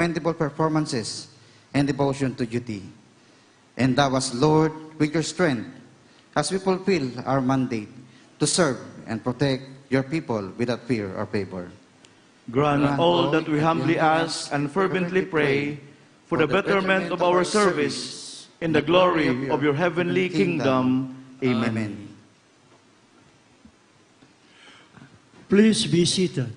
commendable performances and devotion to duty. Endow us, Lord, with your strength as we fulfill our mandate to serve and protect your people without fear or favor. Grant all that we humbly ask and fervently pray for the betterment of our service in the glory of your heavenly kingdom. Amen. Please be seated.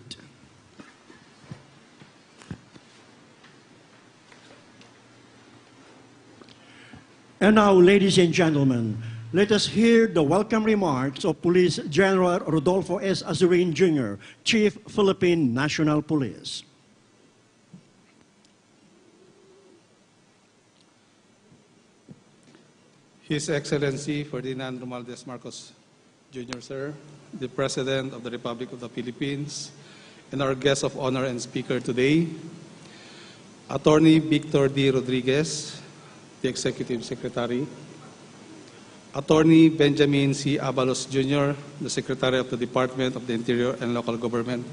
And now, ladies and gentlemen, let us hear the welcome remarks of Police General Rodolfo S. Azurin, Jr., Chief, Philippine National Police. His Excellency Ferdinand Marcos Jr., sir, the President of the Republic of the Philippines, and our guest of honor and speaker today, Attorney Victor D. Rodriguez, the Executive Secretary, Attorney Benjamin C. Abalos Jr., the Secretary of the Department of the Interior and Local Government,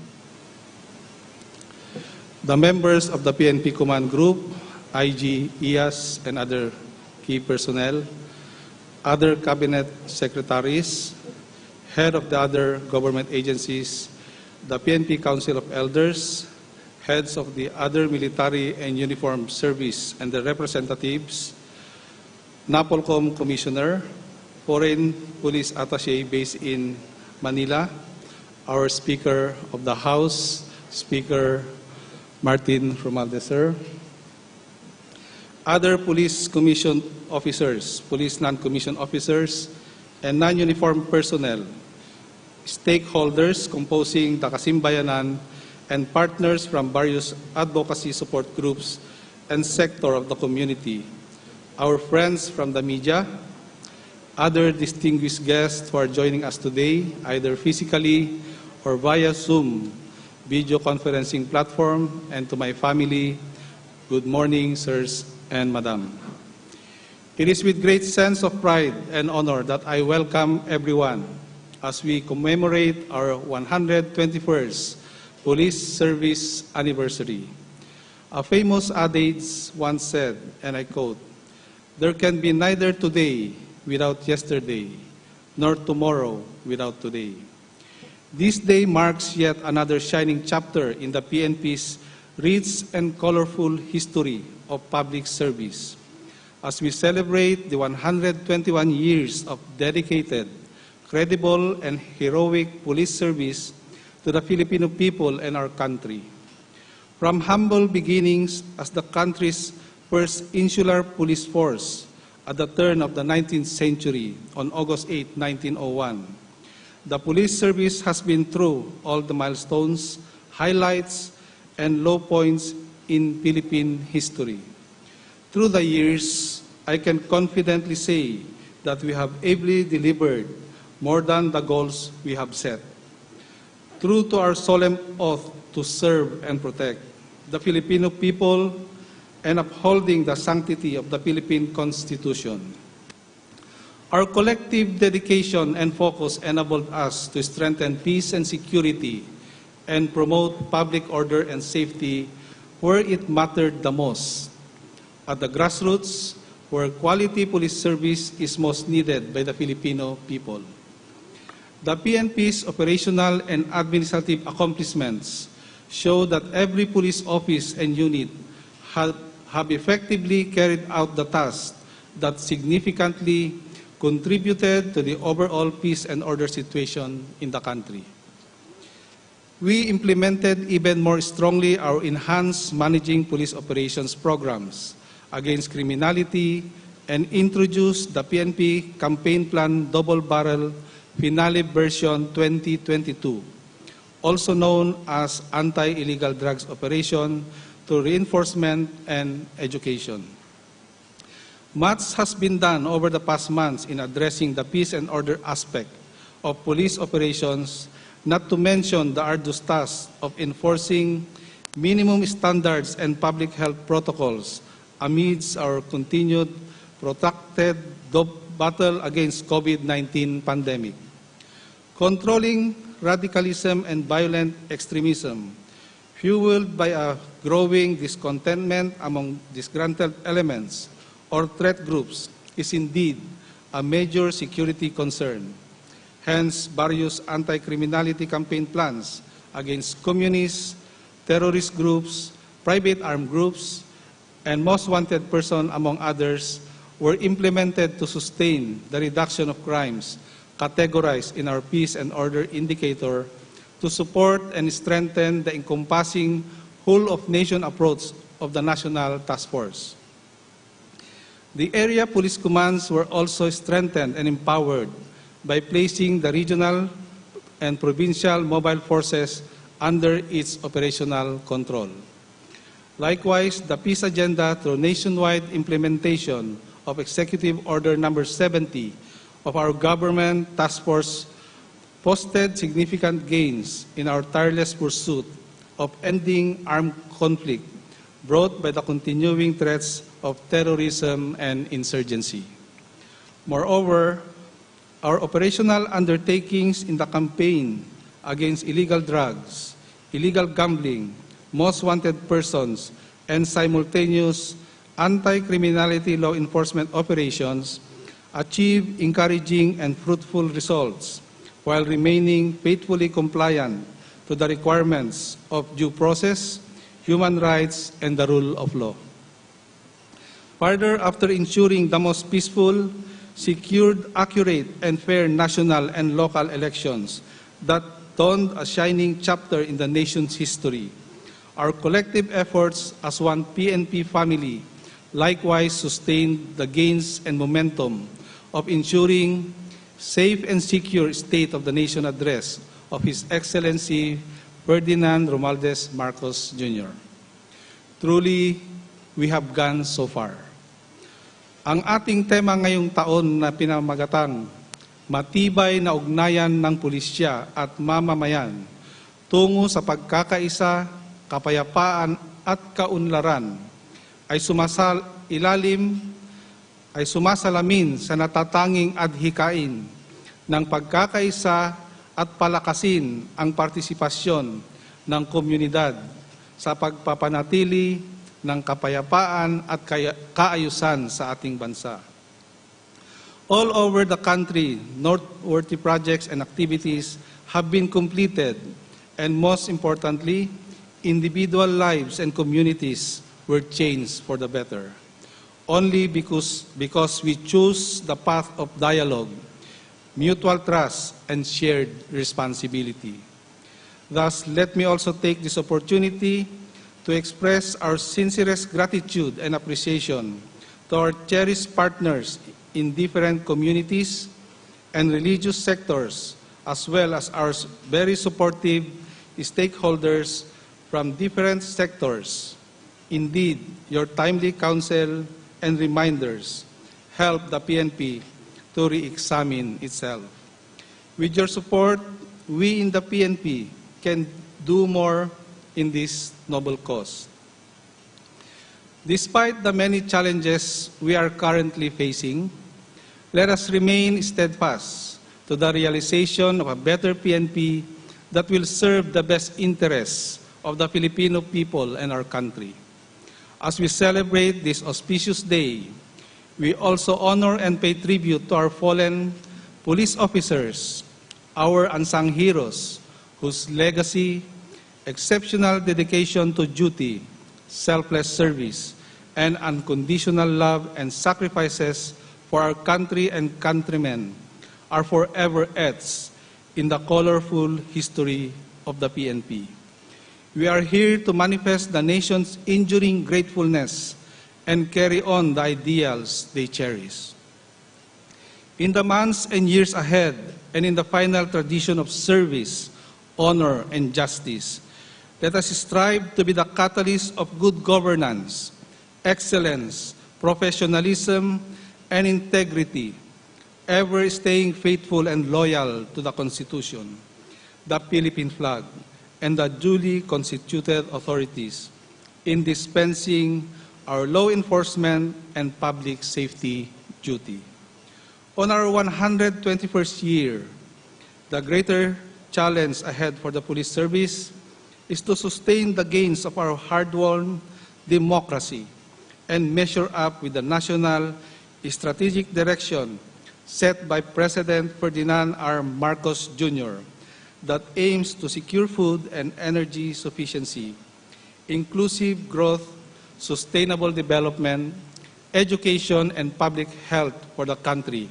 the members of the PNP Command Group, IG, IAS, and other key personnel, other cabinet secretaries, head of the other government agencies, the PNP Council of Elders, heads of the other military and uniformed service and the representatives, NAPOLCOM Commissioner, Foreign Police Attaché based in Manila, our Speaker of the House, Speaker Martin Romualdez, sir, other police commission officers, police non-commissioned officers, and non-uniformed personnel, stakeholders composing the Kasimbayanan, and partners from various advocacy support groups and sector of the community, our friends from the media, other distinguished guests who are joining us today, either physically or via Zoom video conferencing platform, and to my family, good morning, sirs and madam. It is with great sense of pride and honor that I welcome everyone as we commemorate our 121st Police Service Anniversary. A famous adage once said, and I quote, "There can be neither today without yesterday, nor tomorrow without today." This day marks yet another shining chapter in the PNP's rich and colorful history of public service, as we celebrate the 121 years of dedicated, credible, and heroic police service to the Filipino people and our country. From humble beginnings as the country's first insular police force at the turn of the 19th century on August 8, 1901, the police service has been through all the milestones, highlights, and low points in Philippine history. Through the years, I can confidently say that we have ably delivered more than the goals we have set. True to our solemn oath to serve and protect the Filipino people and upholding the sanctity of the Philippine Constitution, our collective dedication and focus enabled us to strengthen peace and security and promote public order and safety where it mattered the most, at the grassroots where quality police service is most needed by the Filipino people. The PNP's operational and administrative accomplishments show that every police office and unit have effectively carried out the tasks that significantly contributed to the overall peace and order situation in the country. We implemented even more strongly our enhanced managing police operations programs against criminality and introduced the PNP Campaign Plan Double Barrel Finale Version 2022, also known as Anti-Illegal Drugs Operation, to reinforcement and education. Much has been done over the past months in addressing the peace and order aspect of police operations, not to mention the arduous task of enforcing minimum standards and public health protocols amidst our continued protracted battle against COVID-19 pandemic. Controlling radicalism and violent extremism, fueled by a growing discontentment among disgruntled elements or threat groups, is indeed a major security concern. Hence, various anti-criminality campaign plans against communists, terrorist groups, private armed groups, and most wanted person, among others, were implemented to sustain the reduction of crimes categorized in our Peace and Order Indicator to support and strengthen the encompassing whole-of-nation approach of the National Task Force. The area police commands were also strengthened and empowered by placing the regional and provincial mobile forces under its operational control. Likewise, the peace agenda through nationwide implementation of Executive Order Number 70 of our government task force posted significant gains in our tireless pursuit of ending armed conflict brought by the continuing threats of terrorism and insurgency. Moreover, our operational undertakings in the campaign against illegal drugs, illegal gambling, most wanted persons, and simultaneous anti-criminality law enforcement operations achieve encouraging and fruitful results while remaining faithfully compliant to the requirements of due process, human rights, and the rule of law. Further, after ensuring the most peaceful, secured, accurate, and fair national and local elections that dawned a shining chapter in the nation's history, our collective efforts as one PNP family likewise sustained the gains and momentum of ensuring safe and secure state of the nation address of His Excellency Ferdinand Romualdez Marcos Jr. Truly, we have gone so far. Ang ating tema ngayong taon na pinamagatang matibay na ugnayan ng pulisya at mamamayan tungo sa pagkakaisa, kapayapaan at kaunlaran ay sumasalamin sa natatanging adhikain ng pagkakaisa at palakasin ang partisipasyon ng komunidad sa pagpapanatili ng kapayapaan at kaayusan sa ating bansa. All over the country, noteworthy projects and activities have been completed, and most importantly, individual lives and communities were changed for the better. Only because we choose the path of dialogue, mutual trust, and shared responsibility. Thus, let me also take this opportunity to express our sincerest gratitude and appreciation to our cherished partners in different communities and religious sectors, as well as our very supportive stakeholders from different sectors. Indeed, your timely counsel and reminders help the PNP to re-examine itself. With your support, we in the PNP can do more in this noble cause. Despite the many challenges we are currently facing, let us remain steadfast to the realization of a better PNP that will serve the best interests of the Filipino people and our country. As we celebrate this auspicious day, we also honor and pay tribute to our fallen police officers, our unsung heroes, whose legacy, exceptional dedication to duty, selfless service, and unconditional love and sacrifices for our country and countrymen are forever etched in the colorful history of the PNP. We are here to manifest the nation's enduring gratefulness and carry on the ideals they cherish. In the months and years ahead, and in the final tradition of service, honor, and justice, let us strive to be the catalyst of good governance, excellence, professionalism, and integrity, ever staying faithful and loyal to the Constitution, the Philippine flag, and the duly constituted authorities in dispensing our law enforcement and public safety duty. On our 121st year, the greater challenge ahead for the police service is to sustain the gains of our hard-won democracy and measure up with the national strategic direction set by President Ferdinand R. Marcos Jr. that aims to secure food and energy sufficiency, inclusive growth, sustainable development, education, and public health for the country,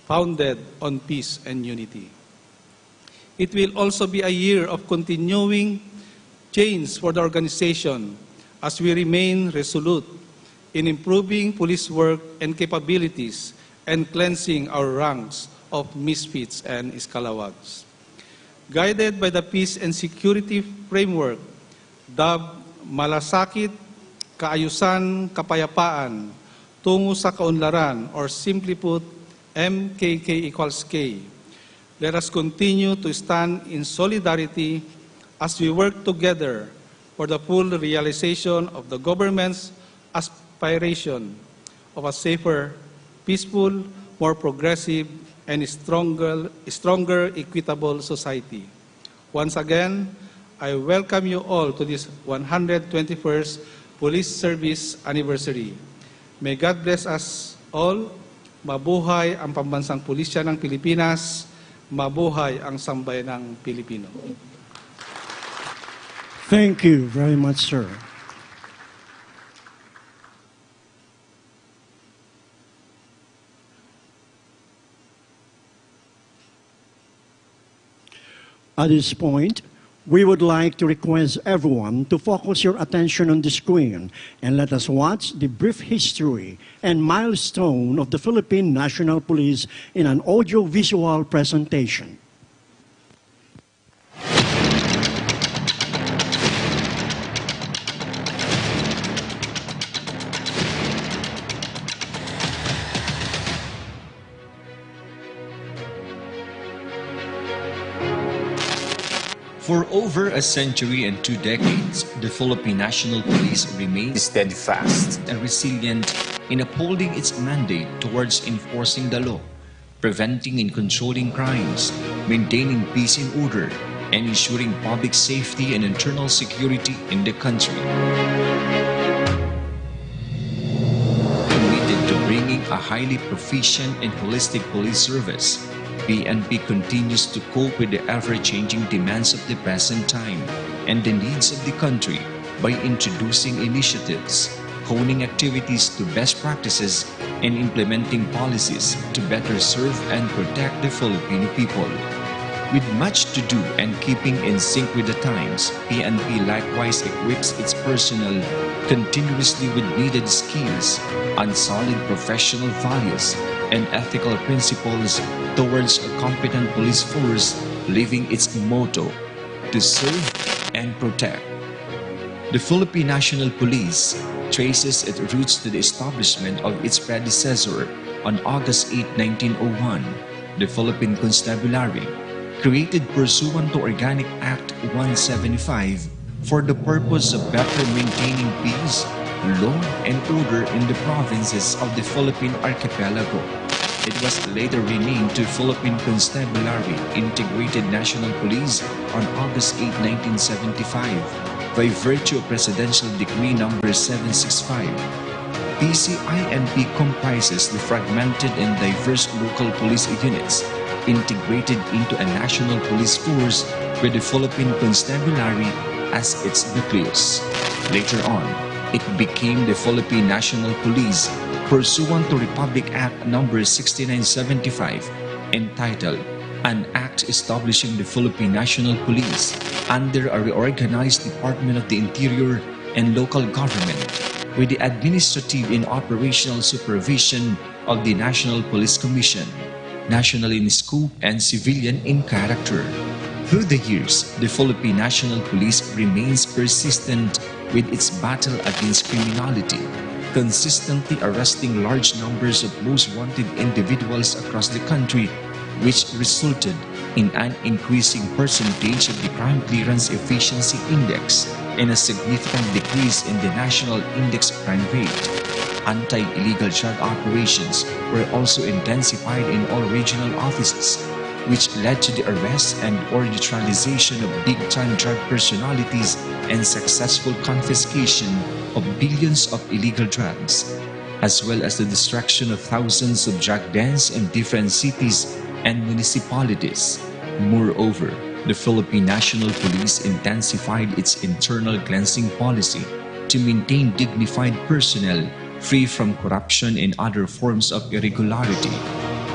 founded on peace and unity. It will also be a year of continuing change for the organization as we remain resolute in improving police work and capabilities and cleansing our ranks of misfits and scalawags. Guided by the peace and security framework dubbed Malasakit, Kaayusan, Kapayapaan, Tungo sa Kaunlaran, or simply put, MKK equals K. Let us continue to stand in solidarity as we work together for the full realization of the government's aspiration of a safer, peaceful, more progressive, and stronger, equitable society. Once again, I welcome you all to this 121st Police Service Anniversary. May God bless us all. Mabuhay ang pambansang pulisya ng Pilipinas. Mabuhay ang sambayanang Pilipino. Thank you very much, sir. At this point, we would like to request everyone to focus your attention on the screen and let us watch the brief history and milestone of the Philippine National Police in an audio-visual presentation. For over a century and 2 decades, the Philippine National Police remains steadfast and resilient in upholding its mandate towards enforcing the law, preventing and controlling crimes, maintaining peace and order, and ensuring public safety and internal security in the country. Committed to bringing a highly proficient and holistic police service, PNP continues to cope with the ever-changing demands of the present time and the needs of the country by introducing initiatives, honing activities to best practices, and implementing policies to better serve and protect the Filipino people. With much to do and keeping in sync with the times, PNP likewise equips its personnel continuously with needed skills and solid professional values and ethical principles towards a competent police force, living its motto, to serve and protect. The Philippine National Police traces its roots to the establishment of its predecessor on August 8, 1901, the Philippine Constabulary, created pursuant to Organic Act 175 for the purpose of better maintaining peace, law, and order in the provinces of the Philippine Archipelago. It was later renamed to Philippine Constabulary Integrated National Police on August 8, 1975 by virtue of Presidential Decree No. 765. PCINP comprises the fragmented and diverse local police units integrated into a national police force with the Philippine Constabulary as its nucleus. Later on, it became the Philippine National Police pursuant to Republic Act No. 6975, entitled An Act Establishing the Philippine National Police under a reorganized Department of the Interior and Local Government, with the administrative and operational supervision of the National Police Commission, national in scope and civilian in character. Through the years, the Philippine National Police remains persistent with its battle against criminality, consistently arresting large numbers of most wanted individuals across the country, which resulted in an increasing percentage of the Crime Clearance Efficiency Index and a significant decrease in the National Index Crime Rate. Anti-illegal drug operations were also intensified in all regional offices, which led to the arrest and or neutralization of big-time drug personalities and successful confiscation of billions of illegal drugs, as well as the destruction of thousands of drug dens in different cities and municipalities. Moreover, the Philippine National Police intensified its internal cleansing policy to maintain dignified personnel free from corruption and other forms of irregularity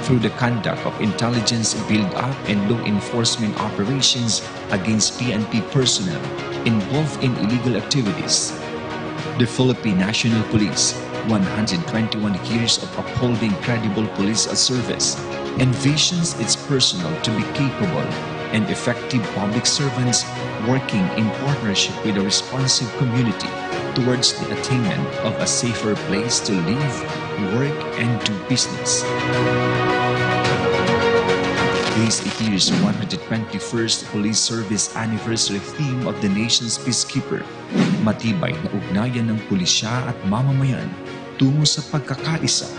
through the conduct of intelligence build-up and law enforcement operations against PNP personnel involved in illegal activities. The Philippine National Police, 121 years of upholding credible police service, envisions its personnel to be capable and effective public servants working in partnership with a responsive community towards the attainment of a safer place to live, work, and do business. This year's 121st Police Service Anniversary theme of the nation's peacekeeper, matibay na ugnayan ng pulisya at mamamayan tungo sa pagkakaisa,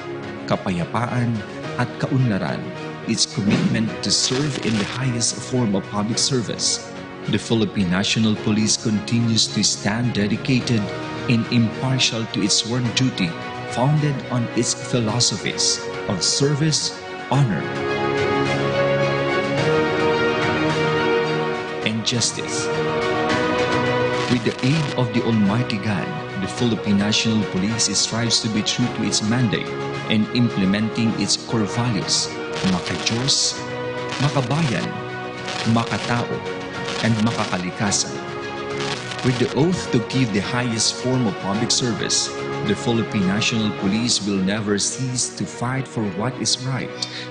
kapayapaan at kaunlaran, its commitment to serve in the highest form of public service. The Philippine National Police continues to stand dedicated and impartial to its sworn duty, founded on its philosophies of service, honor, and justice. With the aid of the Almighty God, the Philippine National Police strives to be true to its mandate and implementing its core values, maka-Diyos, makabayan, makatao, and makakalikasan. With the oath to give the highest form of public service, the Philippine National Police will never cease to fight for what is right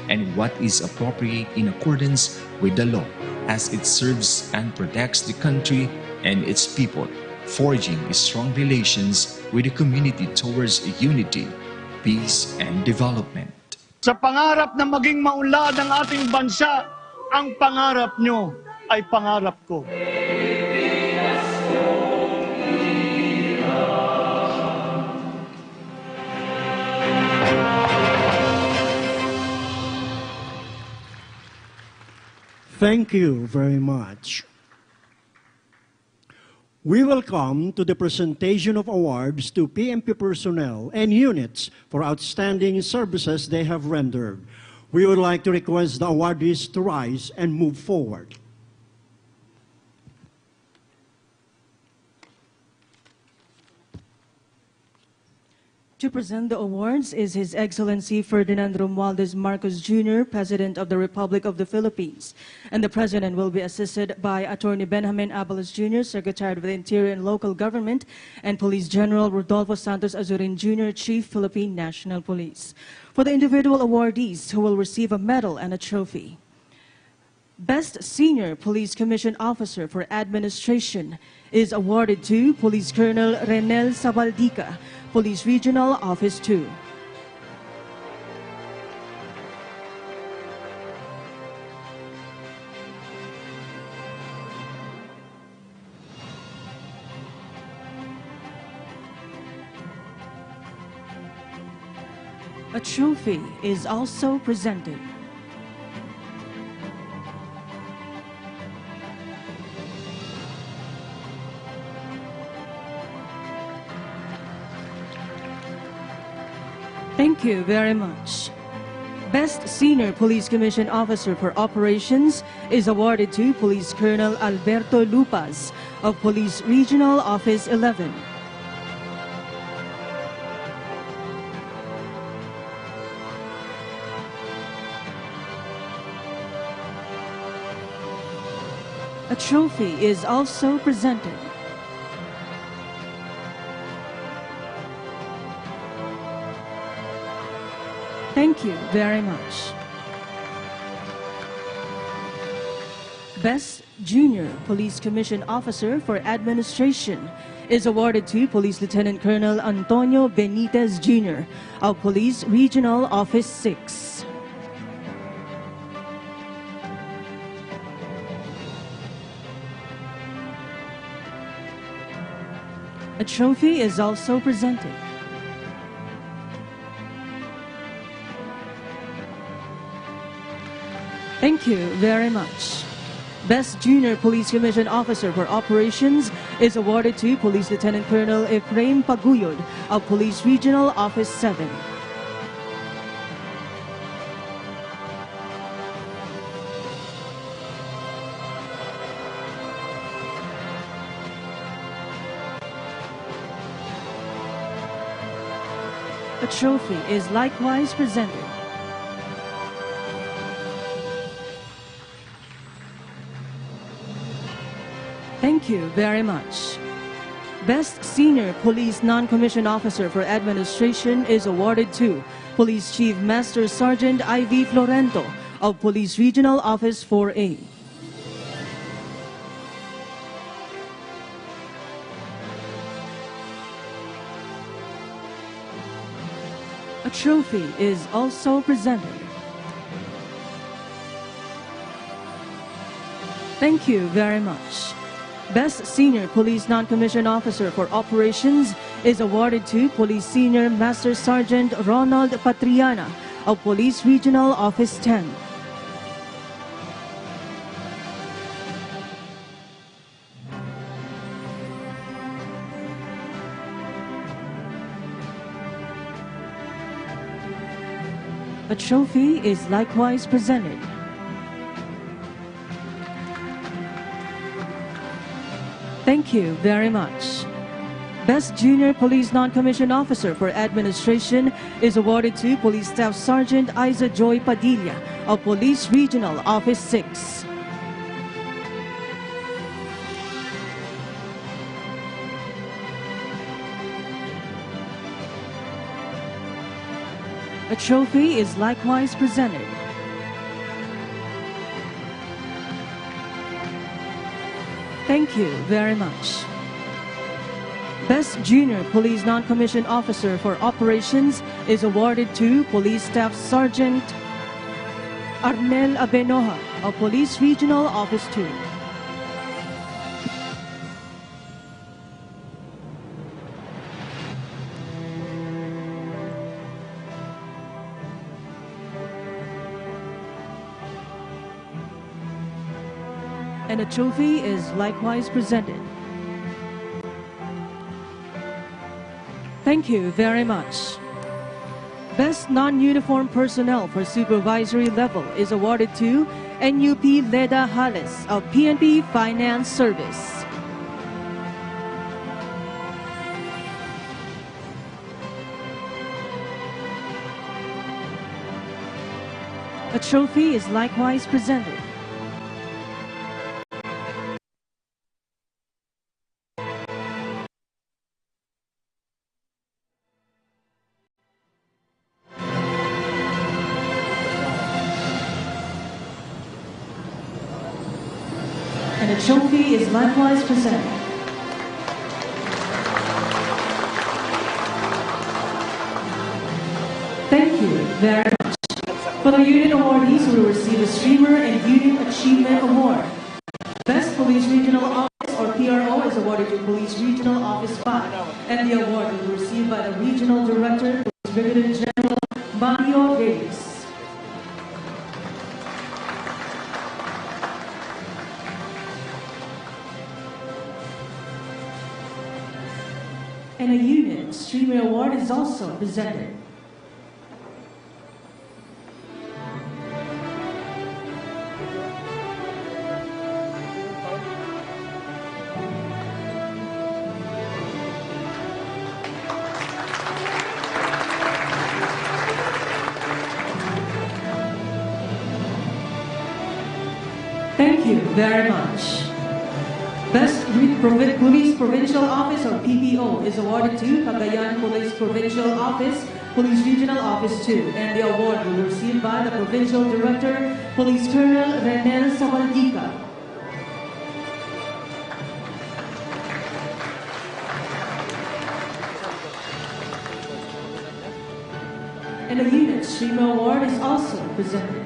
and what is appropriate in accordance with the law, as it serves and protects the country and its people, forging strong relations with the community towards unity, peace, and development. Sa pangarap na maging maunlad ang ating bansa, ang pangarap nyo ay pangarap ko. Thank you very much. We will come to the presentation of awards to PNP personnel and units for outstanding services they have rendered. We would like to request the awardees to rise and move forward. To present the awards is His Excellency Ferdinand Romualdez Marcos Jr., President of the Republic of the Philippines. And the President will be assisted by Attorney Benjamin Abalos Jr., Secretary of the Interior and Local Government, and Police General Rodolfo Santos Azurin Jr., Chief Philippine National Police. For the individual awardees who will receive a medal and a trophy. Best Senior Police Commission Officer for Administration is awarded to Police Colonel Renel Sabaldica, Police Regional Office 2. A trophy is also presented. Thank you very much. Best Senior Police Commission Officer for Operations is awarded to Police Colonel Alberto Lupas of Police Regional Office 11. A trophy is also presented. Thank you very much. Best Junior Police Commission Officer for Administration is awarded to Police Lieutenant Colonel Antonio Benitez Jr. of Police Regional Office 6. A trophy is also presented. Thank you very much. Best Junior Police Commission Officer for Operations is awarded to Police Lieutenant Colonel Efraim Paguyod of Police Regional Office 7. A trophy is likewise presented. Thank you very much. Best Senior Police Non-Commissioned Officer for Administration is awarded to Police Chief Master Sergeant I.V. Florento of Police Regional Office 4A. A trophy is also presented. Thank you very much. Best Senior Police Non-Commissioned Officer for Operations is awarded to Police Senior Master Sergeant Ronald Patriana of Police Regional Office 10. A trophy is likewise presented. Thank you very much. Best Junior Police Non-Commissioned Officer for Administration is awarded to Police Staff Sergeant Isa Joy Padilla of Police Regional Office 6. A trophy is likewise presented. Thank you very much. Best Junior Police Non-Commissioned Officer for Operations is awarded to Police Staff Sergeant Arnel Abenoja of Police Regional Office 2. And a trophy is likewise presented. Thank you very much. Best Non-Uniform Personnel for Supervisory Level is awarded to NUP Leda Hales of PNP Finance Service. A trophy is likewise presented. And a trophy is likewise presented. Thank you very much. For the unit awardees who will receive a Streamer and Unit Achievement Award. Best Police Regional Office or PRO is awarded to Police Regional Office 5, and the award will be received by the Regional Director, Brigadier General Mario Reyes. And a Unit Streamer Award is also presented. Thank you very much. Best Police Provincial Office or PPO is awarded to Cagayan Police Provincial Office, Police Regional Office 2, and the award will be received by the Provincial Director, Police Colonel Renel Sabaldica. And a Unit Streamer Award is also presented.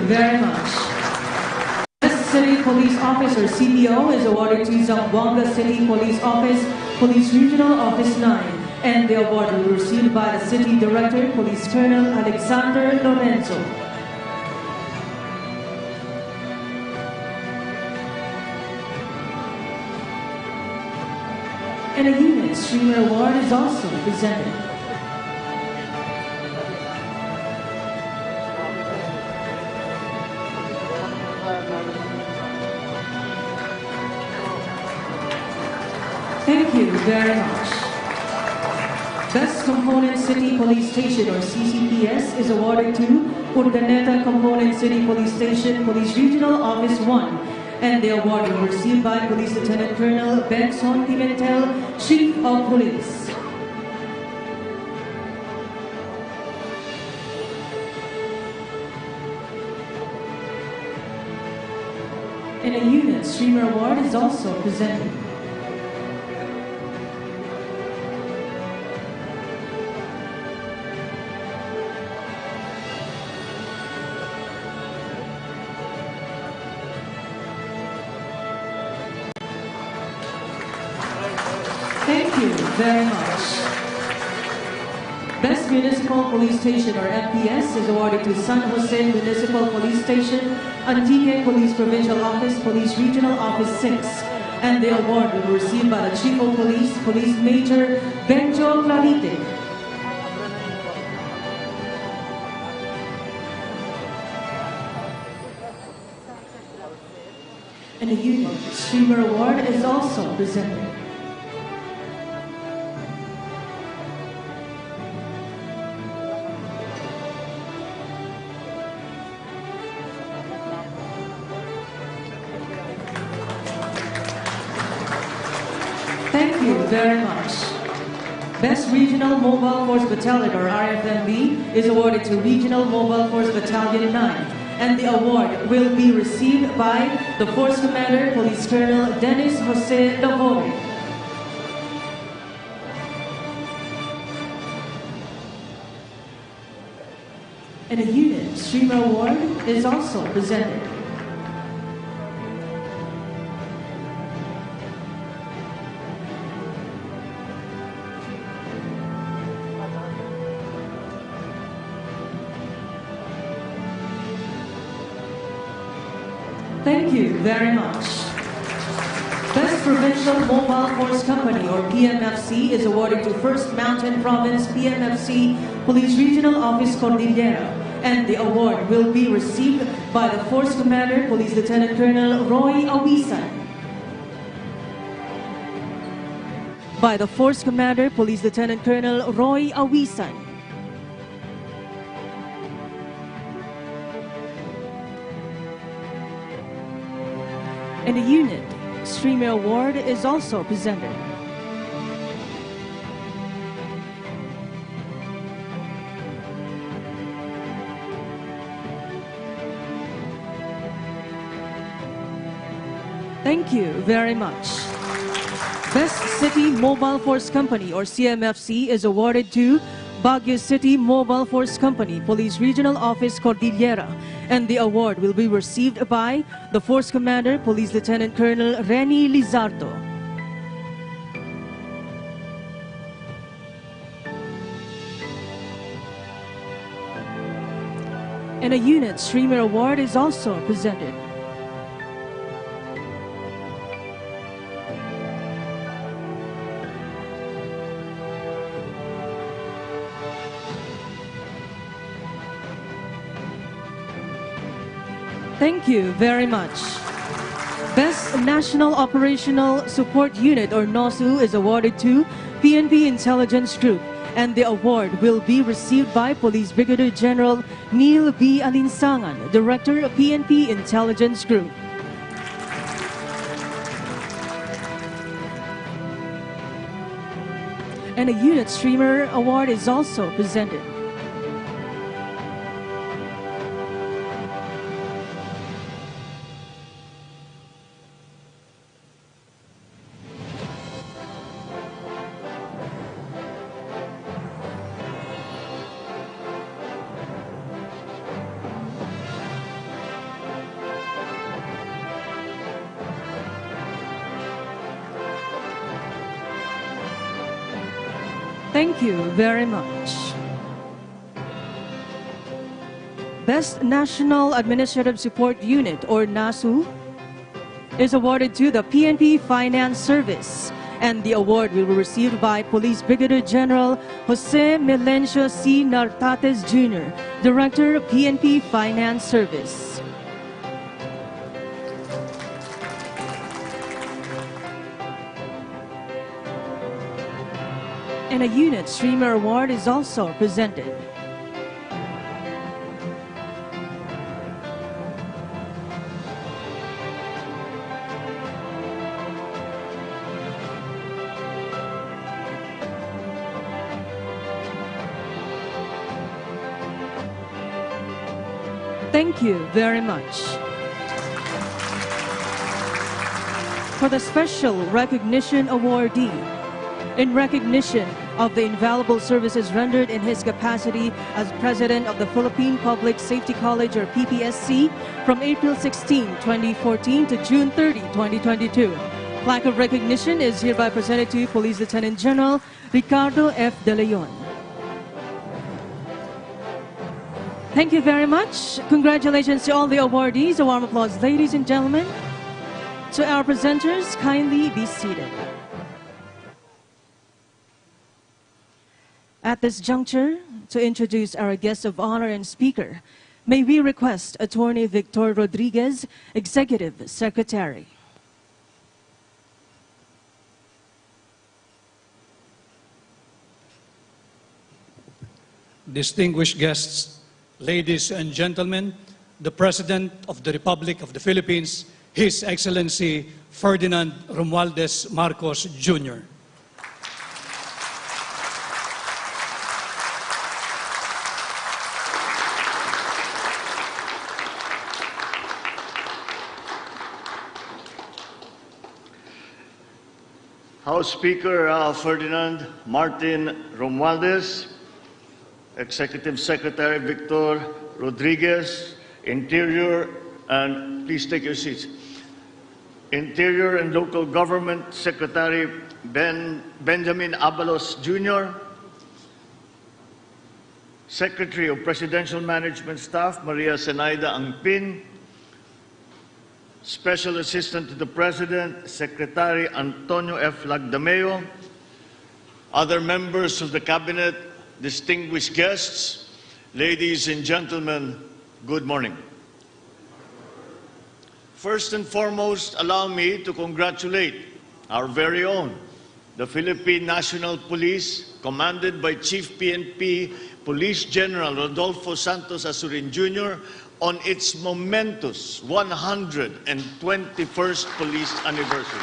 very much. Best City Police Officer CPO is awarded to Zamboanga City Police Office, Police Regional Office 9, and the award will be received by the City Director, Police Colonel Alexander Lorenzo. And a unit streamer award is also presented. Thank you very much. Best Component City Police Station or CCPS is awarded to Urdaneta Component City Police Station, Police Regional Office 1. And the award will be received by Police Lieutenant Colonel Benson Pimentel, Chief of Police. And a unit streamer award is also presented. Thank you very much. Best Municipal Police Station or MPS is awarded to San Jose Municipal Police Station, Antique Police Provincial Office, Police Regional Office 6. And the award will be received by the Chief of Police, Police Major Benjo Clarite. And the unit streamer award is also presented. Thank you very much. Best Regional Mobile Force Battalion or RFMB is awarded to Regional Mobile Force Battalion 9. And the award will be received by the Force Commander, Police Colonel Dennis Jose Lavore. And a unit streamer award is also presented. Thank you very much. Best Provincial Mobile Force Company or PMFC is awarded to 1st Mountain Province PMFC Police Regional Office Cordillera. And the award will be received by the Force Commander, Police Lieutenant Colonel Roy Awisan. By the Force Commander, Police Lieutenant Colonel Roy Awisan. And the unit streamer award is also presented. Thank you very much. Best City Mobile Force Company or CMFC is awarded to Baguio City Mobile Force Company, Police Regional Office Cordillera. And the award will be received by the Force Commander, Police Lieutenant Colonel Reni Lizardo. And a unit streamer award is also presented. Thank you very much. Best National Operational Support Unit or NOSU is awarded to PNP Intelligence Group. And the award will be received by Police Brigadier General Neil B. Alinsangan, Director of PNP Intelligence Group. And a unit streamer award is also presented. Thank you very much. Best National Administrative Support Unit, or NASU, is awarded to the PNP Finance Service, and the award will be received by Police Brigadier General Jose Melencio C. Nartates Jr., Director of PNP Finance Service. And a Unit Streamer Award is also presented. Thank you very much. For the Special Recognition Awardee, in recognition of the invaluable services rendered in his capacity as President of the Philippine Public Safety College, or PPSC, from April 16, 2014 to June 30, 2022. Plaque of recognition is hereby presented to Police Lieutenant General Ricardo F. De Leon. Thank you very much. Congratulations to all the awardees. A warm applause, ladies and gentlemen. To our presenters, kindly be seated. At this juncture, to introduce our guest of honor and speaker, may we request Attorney Victor Rodriguez, Executive Secretary. Distinguished guests, ladies and gentlemen, the President of the Republic of the Philippines, His Excellency Ferdinand Romualdez Marcos Jr. House Speaker Ferdinand Martin Romualdez, Executive Secretary Victor Rodriguez, Interior, and please take your seats. Interior and Local Government Secretary Benjamin Abalos Jr., Secretary of Presidential Management Staff Maria Zenaida Angpin, Special Assistant to the President, Secretary Antonio F. Lagdameo, other members of the Cabinet, distinguished guests, ladies and gentlemen, good morning. First and foremost, allow me to congratulate our very own, the Philippine National Police, commanded by Chief PNP Police General Rodolfo Santos Azurin Jr., on its momentous 121st police anniversary.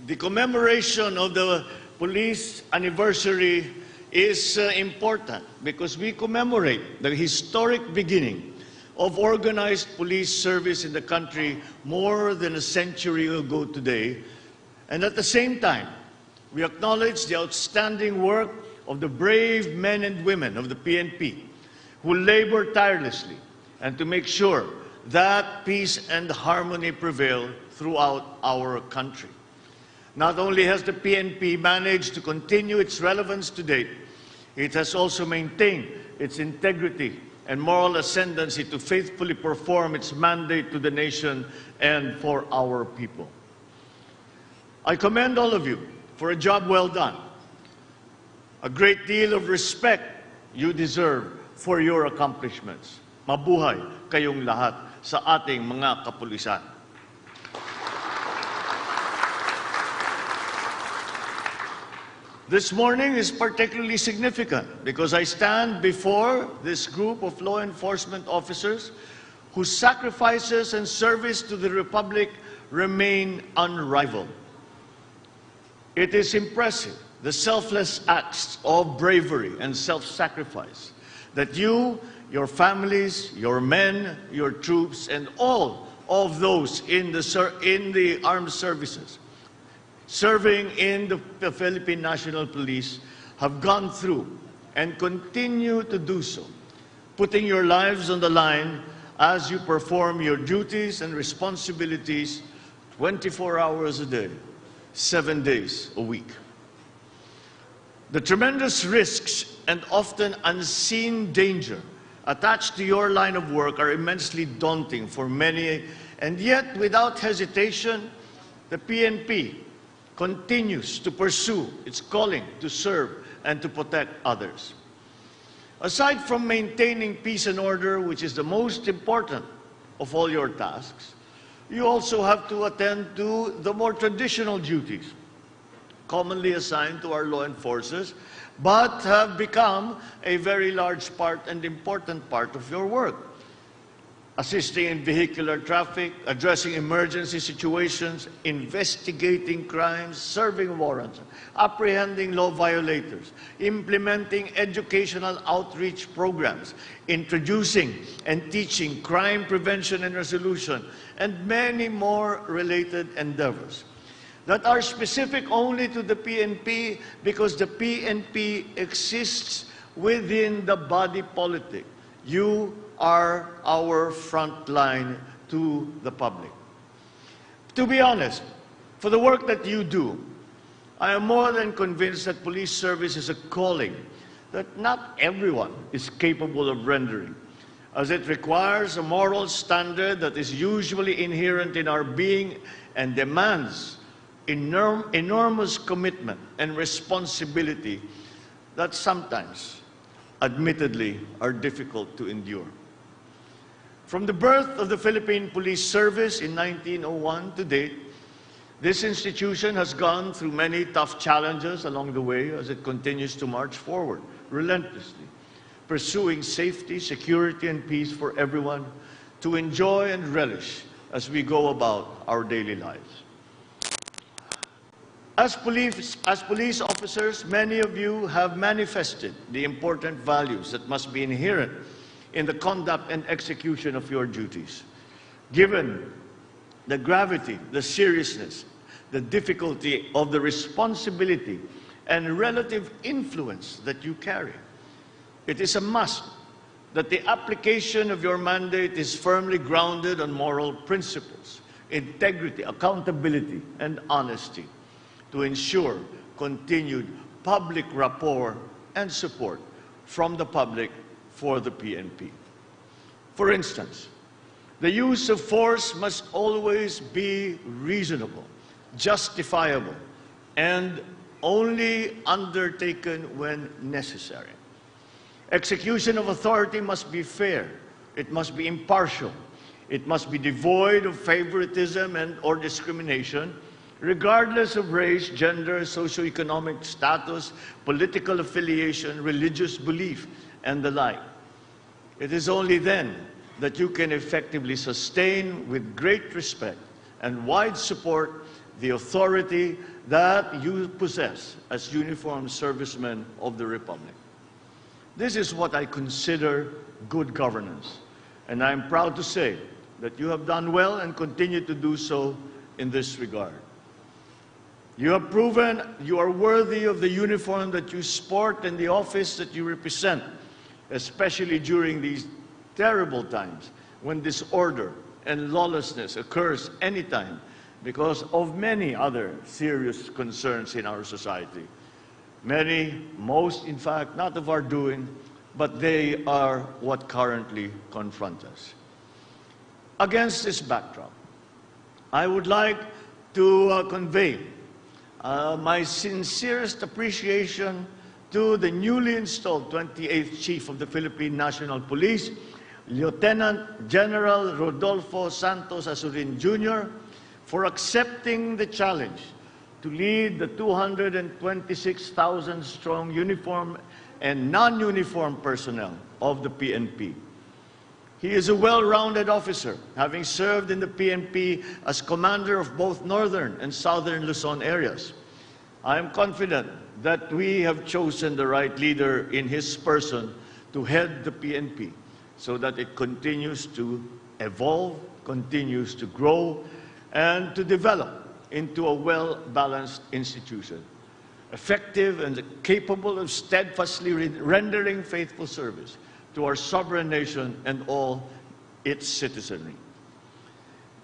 The commemoration of the police anniversary is important because we commemorate the historic beginning of organized police service in the country more than a century ago today. And at the same time, we acknowledge the outstanding work of the brave men and women of the PNP who labor tirelessly and to make sure that peace and harmony prevail throughout our country. Not only has the PNP managed to continue its relevance to date, it has also maintained its integrity and moral ascendancy to faithfully perform its mandate to the nation and for our people. I commend all of you for a job well done. A great deal of respect you deserve for your accomplishments. Mabuhay kayong lahat sa ating mga kapulisan. This morning is particularly significant because I stand before this group of law enforcement officers whose sacrifices and service to the Republic remain unrivaled. It is impressive, the selfless acts of bravery and self-sacrifice that you, your families, your men, your troops, and all of those in the armed services serving in the Philippine National Police have gone through and continue to do so, putting your lives on the line as you perform your duties and responsibilities 24 hours a day, 7 days a week. The tremendous risks and often unseen danger attached to your line of work are immensely daunting for many, and yet without hesitation, the PNP continues to pursue its calling to serve and to protect others. Aside from maintaining peace and order, which is the most important of all your tasks, you also have to attend to the more traditional duties commonly assigned to our law enforcers, but have become a very large part and important part of your work. Assisting in vehicular traffic, addressing emergency situations, investigating crimes, serving warrants, apprehending law violators, implementing educational outreach programs, introducing and teaching crime prevention and resolution, and many more related endeavors that are specific only to the PNP because the PNP exists within the body politic. You are our front line to the public. To be honest, for the work that you do, I am more than convinced that police service is a calling that not everyone is capable of rendering, as it requires a moral standard that is usually inherent in our being and demands enormous commitment and responsibility that sometimes, admittedly, are difficult to endure. From the birth of the Philippine Police Service in 1901 to date, this institution has gone through many tough challenges along the way as it continues to march forward relentlessly, pursuing safety, security, and peace for everyone to enjoy and relish as we go about our daily lives. As police officers, many of you have manifested the important values that must be inherent in the conduct and execution of your duties. Given the gravity, the seriousness, the difficulty of the responsibility and relative influence that you carry, it is a must that the application of your mandate is firmly grounded on moral principles, integrity, accountability, and honesty, to ensure continued public rapport and support from the public for the PNP. For instance, the use of force must always be reasonable, justifiable, and only undertaken when necessary. Execution of authority must be fair, it must be impartial, it must be devoid of favoritism or discrimination, regardless of race, gender, socioeconomic status, political affiliation, religious belief, and the like. It is only then that you can effectively sustain with great respect and wide support the authority that you possess as uniformed servicemen of the Republic. This is what I consider good governance, and I am proud to say that you have done well and continue to do so in this regard. You have proven you are worthy of the uniform that you sport and the office that you represent, especially during these terrible times when disorder and lawlessness occurs anytime because of many other serious concerns in our society. Many, most in fact, not of our doing, but they are what currently confront us. Against this backdrop, I would like to convey my sincerest appreciation to the newly installed 28th Chief of the Philippine National Police, Lieutenant General Rodolfo Santos Azurin Jr., for accepting the challenge to lead the 226,000-strong uniformed and non-uniformed personnel of the PNP. He is a well-rounded officer, having served in the PNP as commander of both northern and southern Luzon areas. I am confident that we have chosen the right leader in his person to head the PNP so that it continues to evolve, continues to grow, and to develop into a well-balanced institution, effective and capable of steadfastly rendering faithful service to our sovereign nation and all its citizenry.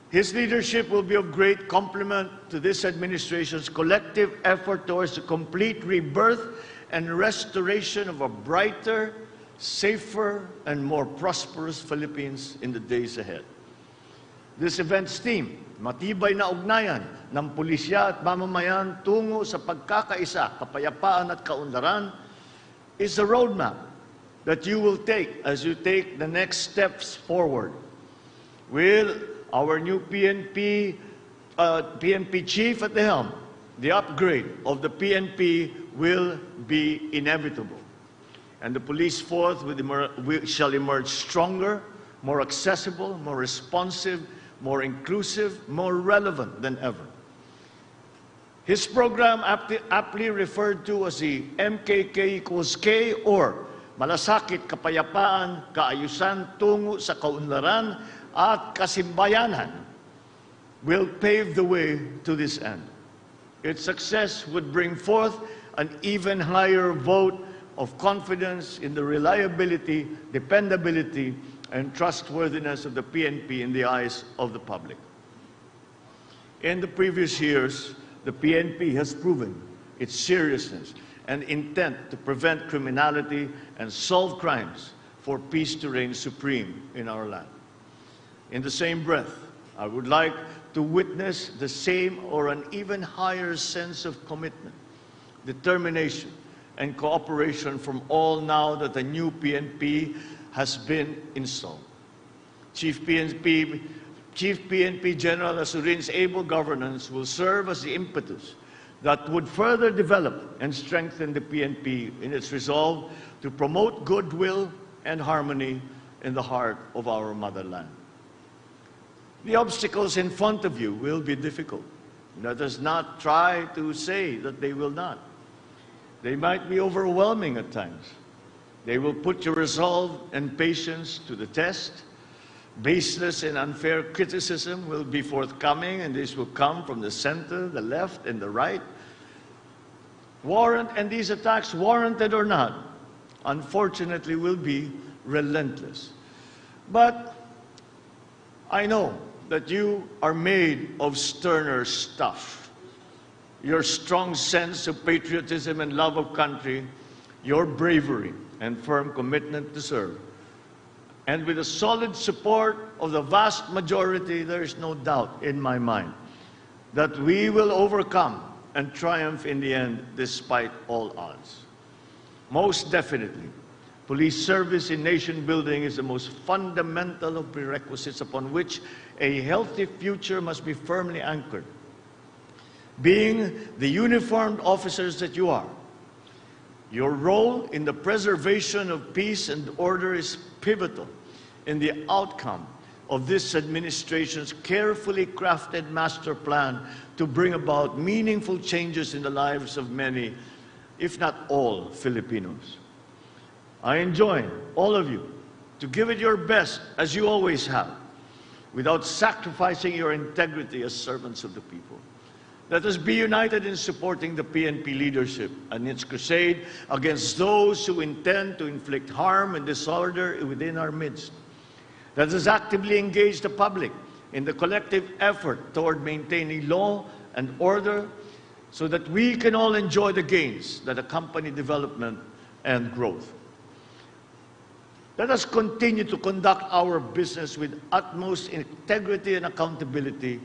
His leadership will be of great complement to this administration's collective effort towards the complete rebirth and restoration of a brighter, safer, and more prosperous Philippines in the days ahead. This event's theme, matibay na ugnayan ng pulisya at mamamayan tungo sa pagkakaisa, kapayapaan at kaunlaran, is a roadmap that you will take as you take the next steps forward. With our new PNP chief at the helm, the upgrade of the PNP will be inevitable. And the police force shall emerge stronger, more accessible, more responsive, more inclusive, more relevant than ever. His program, aptly referred to as the MKK=K, or Malasakit, Kapayapaan, Kaayusan tungo sa kaunlaran at kasimbayanan, will pave the way to this end. Its success would bring forth an even higher vote of confidence in the reliability, dependability, and trustworthiness of the PNP in the eyes of the public. In the previous years, the PNP has proven its seriousness and intent to prevent criminality and solve crimes for peace to reign supreme in our land. In the same breath, I would like to witness the same or an even higher sense of commitment, determination, and cooperation from all now that the new PNP has been installed. Chief PNP General Asurin's able governance will serve as the impetus that would further develop and strengthen the PNP in its resolve to promote goodwill and harmony in the heart of our motherland. The obstacles in front of you will be difficult. Let us not try to say that they will not. They might be overwhelming at times. They will put your resolve and patience to the test. Baseless and unfair criticism will be forthcoming, and this will come from the center, the left, and the right. And these attacks, warranted or not, unfortunately will be relentless. But I know that you are made of sterner stuff. Your strong sense of patriotism and love of country, your bravery and firm commitment to serve. And with the solid support of the vast majority, there is no doubt in my mind that we will overcome and triumph in the end despite all odds. Most definitely, police service in nation building is the most fundamental of prerequisites upon which a healthy future must be firmly anchored. Being the uniformed officers that you are, your role in the preservation of peace and order is pivotal in the outcome of this administration's carefully crafted master plan to bring about meaningful changes in the lives of many, if not all, Filipinos. I enjoin all of you to give it your best, as you always have, without sacrificing your integrity as servants of the people. Let us be united in supporting the PNP leadership and its crusade against those who intend to inflict harm and disorder within our midst. Let us actively engage the public in the collective effort toward maintaining law and order so that we can all enjoy the gains that accompany development and growth. Let us continue to conduct our business with utmost integrity and accountability,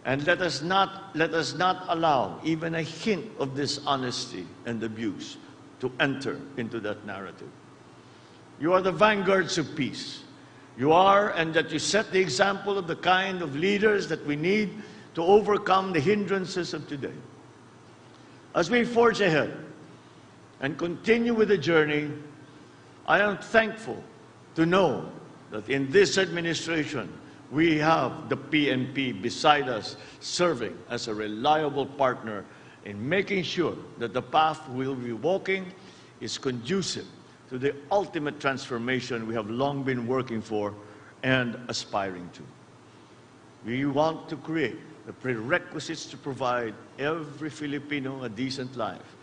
and let us not allow even a hint of dishonesty and abuse to enter into that narrative. You are the vanguards of peace. You are, and that you set the example of the kind of leaders that we need to overcome the hindrances of today. As we forge ahead and continue with the journey, I am thankful to know that in this administration, we have the PNP beside us, serving as a reliable partner in making sure that the path we'll be walking is conducive to the ultimate transformation we have long been working for and aspiring to. We want to create the prerequisites to provide every Filipino a decent life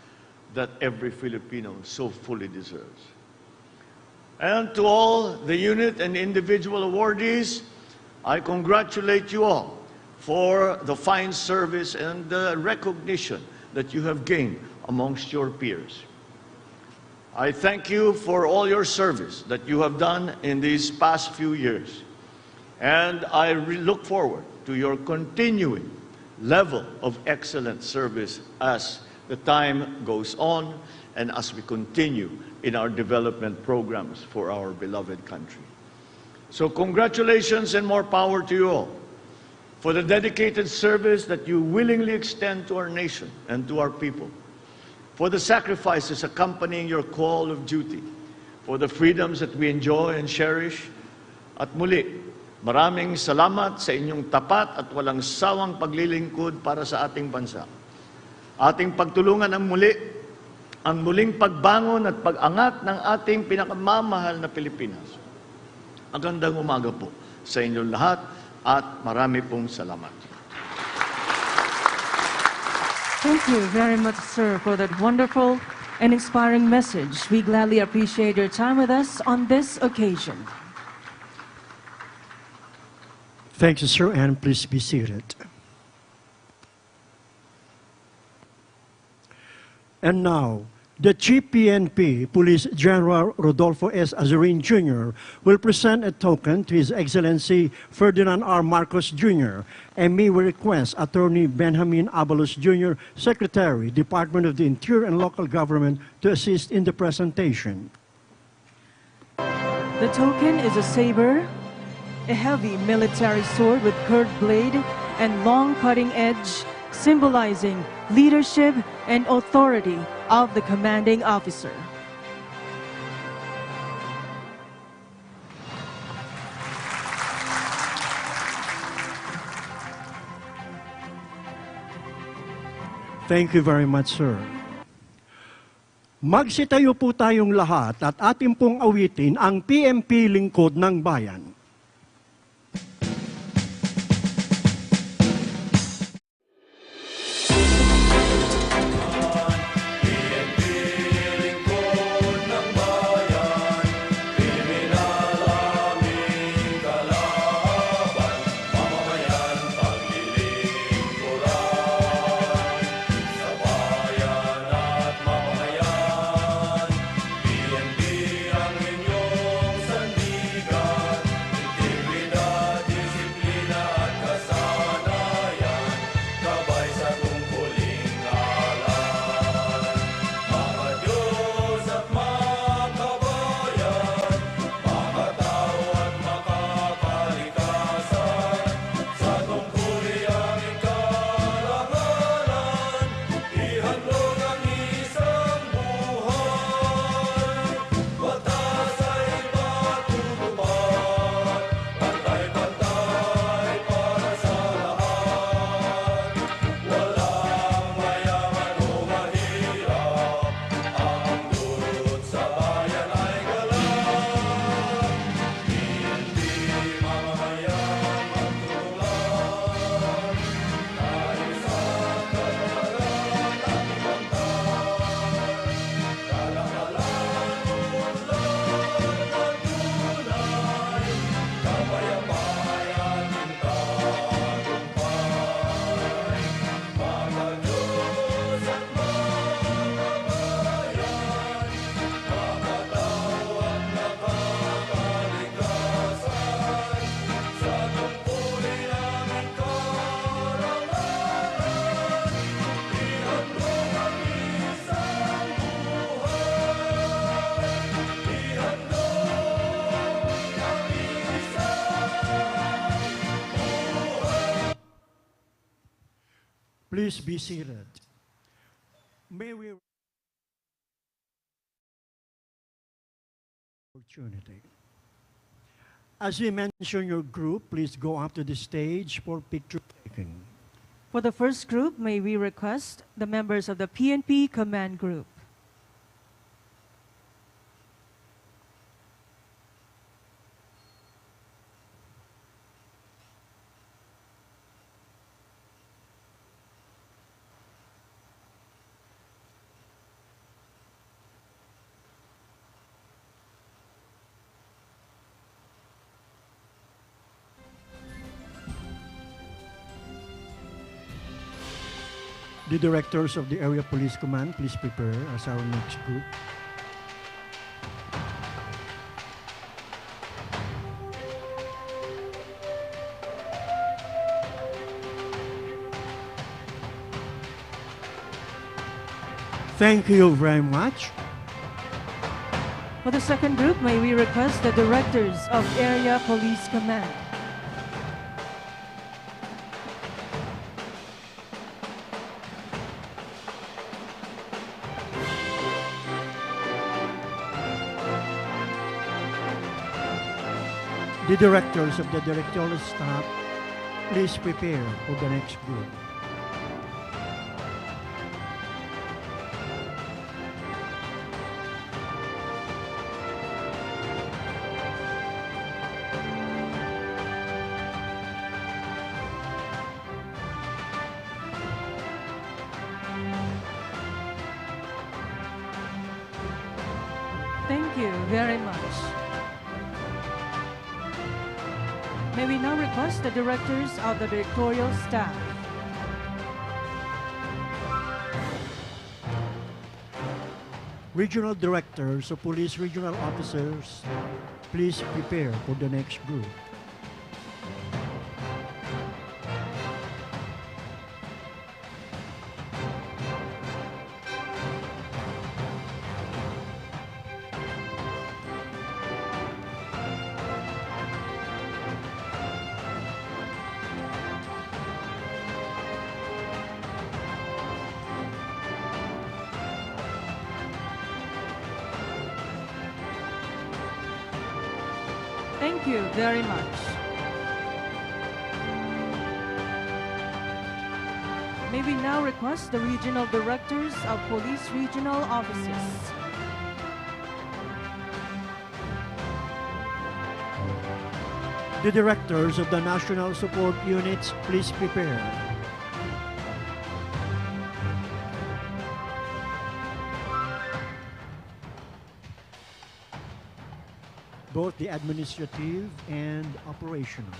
that every Filipino so fully deserves. And to all the unit and individual awardees, I congratulate you all for the fine service and the recognition that you have gained amongst your peers. I thank you for all your service that you have done in these past few years. And I look forward to your continuing level of excellent service as the time goes on and as we continue in our development programs for our beloved country. So congratulations and more power to you all for the dedicated service that you willingly extend to our nation and to our people, for the sacrifices accompanying your call of duty, for the freedoms that we enjoy and cherish. At muli, maraming salamat sa inyong tapat at walang sawang paglilingkod para sa ating bansa. Ating pagtulungan ang muling pagbangon at pag-angat ng ating pinakamamahal na Pilipinas. Magandang umaga po sa inyong lahat at marami pong salamat. Thank you very much, sir, for that wonderful and inspiring message. We gladly appreciate your time with us on this occasion. Thank you, sir, and please be seated. And now, the Chief PNP Police General Rodolfo S. Azurin Jr. will present a token to His Excellency Ferdinand R. Marcos Jr. and may we request Attorney Benjamin Abalos Jr., Secretary, Department of the Interior and Local Government, to assist in the presentation. The token is a saber, a heavy military sword with curved blade and long cutting edge, symbolizing leadership and authority of the commanding officer. Thank you very much, sir. Magsitayo po tayong lahat at ating pong awitin ang PNP Lingkod ng Bayan. Please be seated. May we opportunity. As you mention your group, please go up to the stage for picture taking. For the first group, may we request the members of the PNP Command Group. The directors of the Area Police Command, please prepare as our next group. Thank you very much. For the second group, may we request the directors of Area Police Command. The directors of the directorial staff, please prepare for the next group. Thank you very much. May we now request the directors of the directorial staff. Regional directors of police regional officers, please prepare for the next group. Thank you very much. May we now request the regional directors of police regional offices. The directors of the national support units, please prepare. Both the administrative and operational.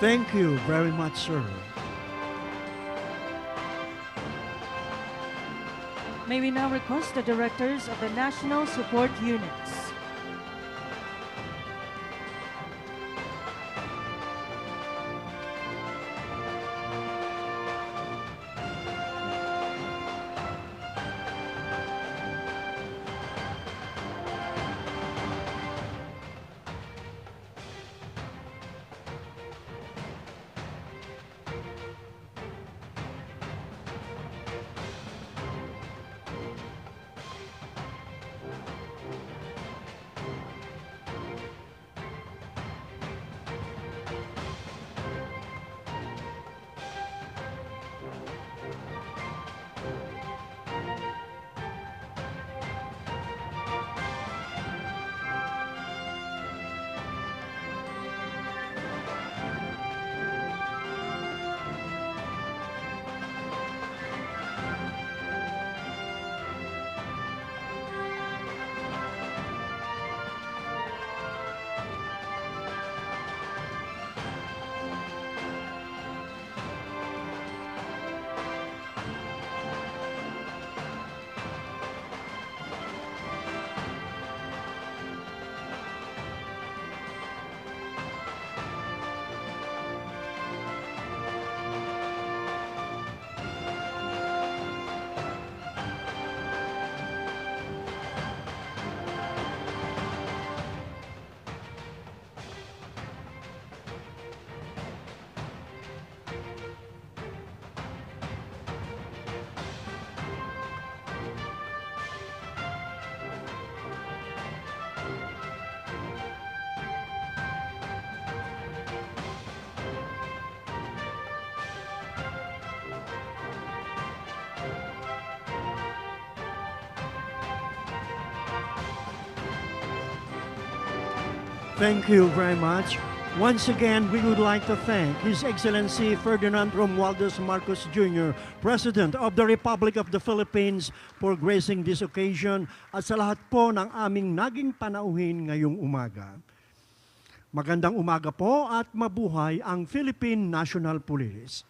Thank you very much, sir. May we now request the directors of the national support units. Thank you very much. Once again, we would like to thank His Excellency Ferdinand Romualdez Marcos Jr., President of the Republic of the Philippines, for gracing this occasion at sa lahat po ng aming naging panauhin ngayong umaga. Magandang umaga po at mabuhay ang Philippine National Police.